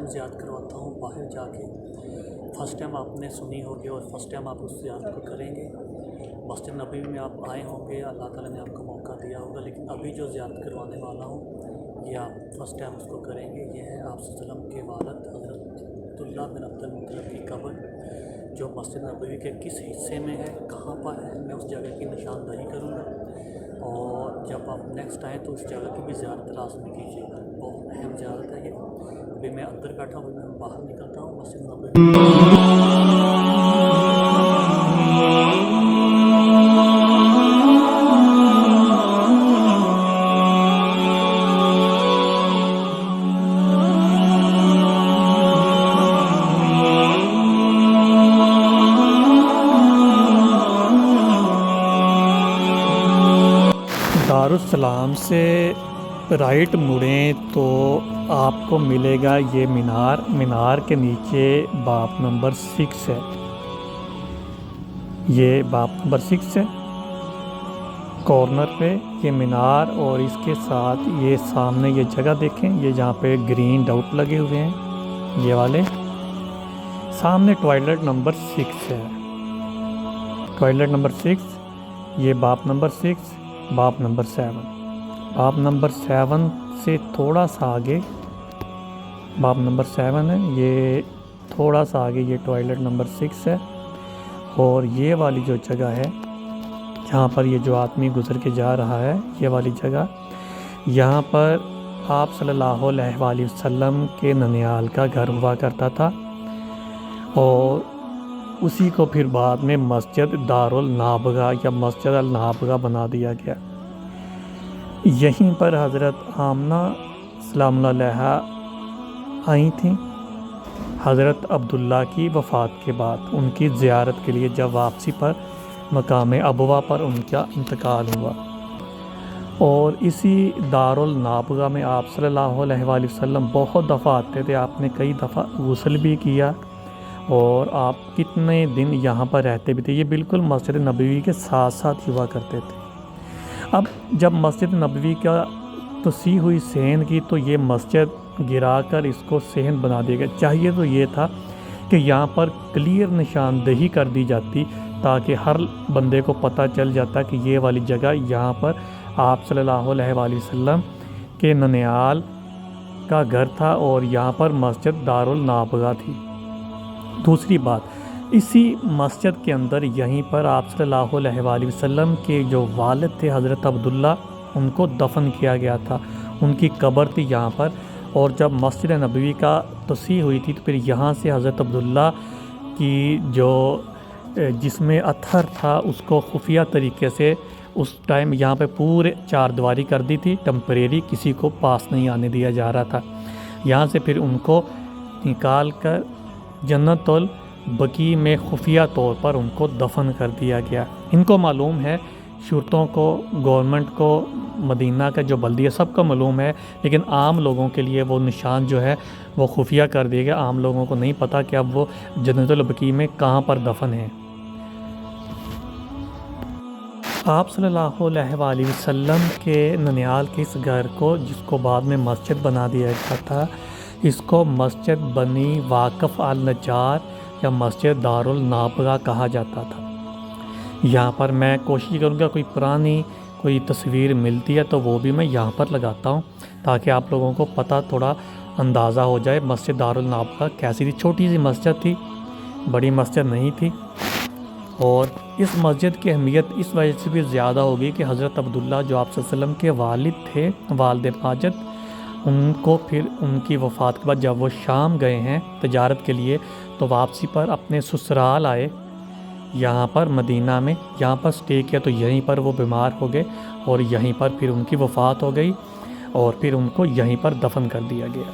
Time ज़ियारत करवाता हूँ बाहर जाके। फ़र्स्ट टाइम आपने सुनी होगी और फर्स्ट टाइम आप उस ज़ियारत को करेंगे। मस्जिद नबवी में आप आए होंगे, अल्लाह ताला ने आपको मौका दिया होगा, लेकिन अभी जो ज़ियारत करवाने वाला हूँ ये आप फर्स्ट टाइम उसको करेंगे। ये है आप सल्लम के वालिद हज़रत अब्दुल्ला बिन अब्दुल मुत्तलिब की कब्र, जो मस्जिद नबवी के किस हिस्से में है, कहाँ पर है, मैं उस जगह की निशानदही करूँगा। और जब आप नेक्स्ट आएँ तो उस जगह की भी ज़ियारत लाज़मी कीजिएगा। बहुत अहम ज़ियारत है ये। अभी मैं अंदर बैठा हूँ, मैं बाहर निकलता हूँ मस्जिद नबवी। दारुस्सलाम से राइट मुड़ें तो आपको मिलेगा ये मीनार के नीचे बाप नंबर 6 है। ये बाप नंबर 6 है कॉर्नर पे ये मीनार, और इसके साथ ये सामने ये जगह देखें, ये जहाँ पे ग्रीन डॉट लगे हुए हैं ये वाले, सामने टॉयलेट नंबर 6 है। टॉयलेट नंबर 6, ये बाप नंबर 6, बाप नंबर 7। बाप नंबर 7 से थोड़ा सा आगे बाप नंबर 7 है, ये थोड़ा सा आगे ये टॉयलेट नंबर 6 है। और ये वाली जो जगह है जहाँ पर ये जो आदमी गुज़र के जा रहा है, ये वाली जगह, यहाँ पर आप सल्लल्लाहु अलैहि वसल्लम के ननिहाल का घर हुआ करता था, और उसी को फिर बाद में मस्जिद दारुल नाबगा या मस्जिद अल नाबगा बना दिया गया। यहीं पर हज़रत आमना सलामुल्लाह अलैहा आई थी हज़रत अब्दुल्ला की वफ़ात के बाद। उनकी ज़ियारत के लिए जब वापसी पर मकाम अबवा पर उनका इंतकाल हुआ, और इसी दारुल नाबगा में आप सल्लल्लाहु अलैहि वसल्लम बहुत दफ़ा आते थे। आपने कई दफ़ा गुस्ल भी किया, और आप कितने दिन यहाँ पर रहते भी थे। ये बिल्कुल मस्जिद नबवी के साथ साथ हुआ करते थे। अब जब मस्जिद नबवी का तसीह हुई सेहन की, तो ये मस्जिद गिरा कर इसको सेहन बना दिया गया। चाहिए तो ये था कि यहाँ पर क्लियर निशानदही कर दी जाती, ताकि हर बंदे को पता चल जाता कि ये वाली जगह यहाँ पर आप सल्लल्लाहु अलैहि वसल्लम के ननिहाल का घर था, और यहाँ पर मस्जिद दारुल नाबगा थी। दूसरी बात, इसी मस्जिद के अंदर यहीं पर आप सल्लल्लाहु अलैहि वसल्लम के जो वालिद थे हज़रत अब्दुल्ला, उनको दफन किया गया था। उनकी कब्र थी यहाँ पर। और जब मस्जिद नबवी का तसीह हुई थी, तो फिर यहाँ से हज़रत अब्दुल्ला की जो जिसमें अत्थर था उसको खुफिया तरीके से उस टाइम यहाँ पे पूरे चारदीवारी कर दी थी, टेम्परेरी, किसी को पास नहीं आने दिया जा रहा था। यहाँ से फिर उनको निकाल कर जन्नतुल बकी में खुफिया तौर पर उनको दफन कर दिया गया। इनको मालूम है, शुरतों को, गवर्नमेंट को, मदीना का जो बल्दिया, सबको मालूम है, लेकिन आम लोगों के लिए वो निशान जो है वो खुफिया कर दिया गया। आम लोगों को नहीं पता कि अब वो जन्नतुल बकी में कहाँ पर दफन है। आप सल्लल्लाहु अलैहि वसल्लम के ननिहाल के इस घर को, जिसको बाद में मस्जिद बना दिया गया था, इसको मस्जिद बनी वाक़फ़ अल नज्जार या मस्जिद दारुल नाबगा कहा जाता था। यहाँ पर मैं कोशिश करूँगा कोई पुरानी कोई तस्वीर मिलती है तो वो भी मैं यहाँ पर लगाता हूँ, ताकि आप लोगों को पता थोड़ा अंदाज़ा हो जाए मस्जिद दारुल नाबगा कैसी थी। छोटी सी मस्जिद थी, बड़ी मस्जिद नहीं थी। और इस मस्जिद की अहमियत इस वजह से भी ज़्यादा होगी कि हज़रत अब्दुल्ला जो आप सल्लल्लाहु अलैहि वसल्लम के वालिद थे, वालिद माजिद, उनको फिर उनकी वफ़ात के बाद जब वो शाम गए हैं तजारत के लिए, तो वापसी पर अपने ससुराल आए यहाँ पर मदीना में, यहाँ पर स्टे किया, तो यहीं पर वो बीमार हो गए और यहीं पर फिर उनकी वफ़ात हो गई, और फिर उनको यहीं पर दफन कर दिया गया।